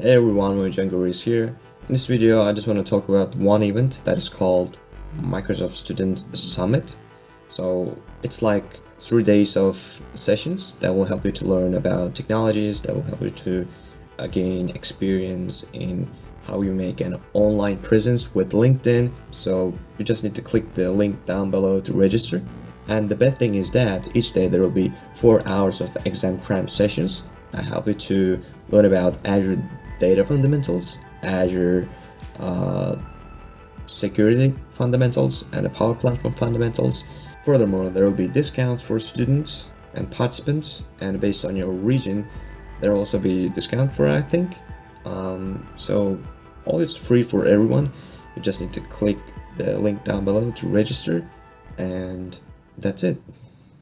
Hey everyone, Django is here. In this video, I just want to talk about one event that is called Microsoft Student Summit. So it's like 3 days of sessions that will help you to learn about technologies, that will help you to gain experience in how you make an online presence with LinkedIn. So you just need to click the link down below to register. And the best thing is that each day there will be 4 hours of exam cram sessions that help you to learn about Azure data fundamentals, Azure security fundamentals, and the Power Platform fundamentals. Furthermore, there will be discounts for students and participants, and based on your region, there will also be discount for, I think. So all it's free for everyone. You just need to click the link down below to register, and that's it.